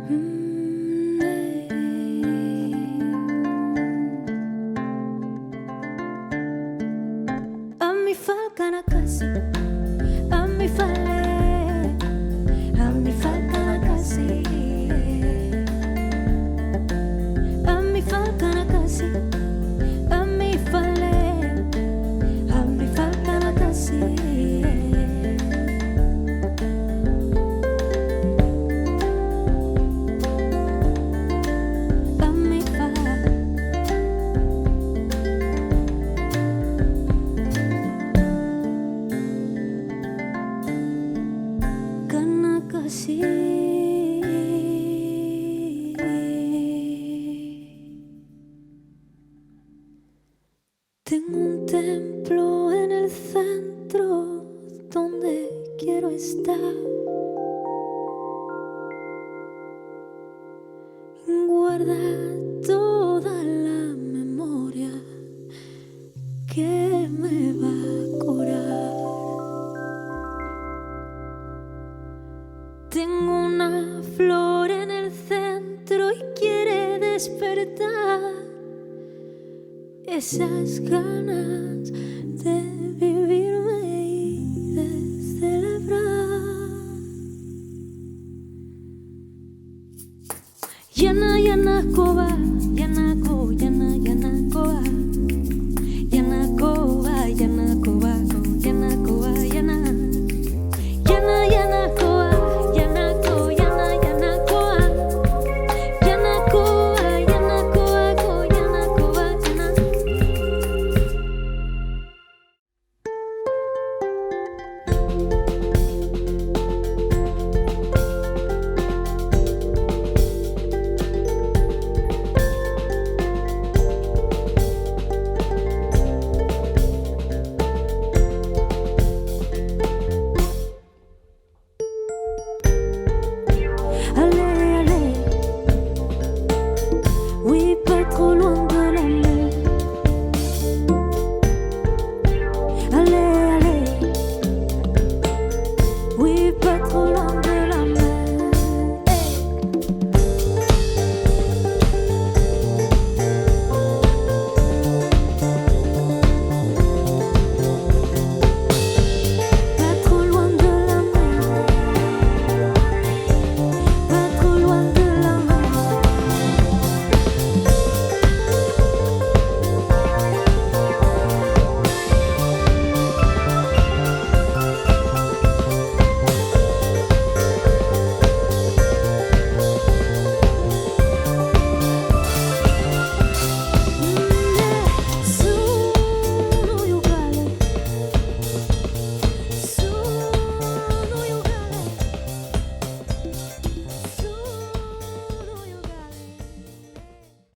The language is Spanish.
Ami falkana kasi, ami fale, ami falkana kasi, ami falkana kasi, ami fale, ami falkana kasi. Tengo un templo en el centro donde quiero estar. Guarda toda la memoria que me va a curar. Tengo una flor en el centro y quiere despertar esas ganas de vivirme y de celebrar. Yana, yana, koba, yana, ko, yana, yana, koba, yana, koba, yana, koba, yana, koba, yana, yana, yana, koba, yana, ko, yana, yana, koba, yana, koba, yana, koba, ko, yana, koba, yana. Ale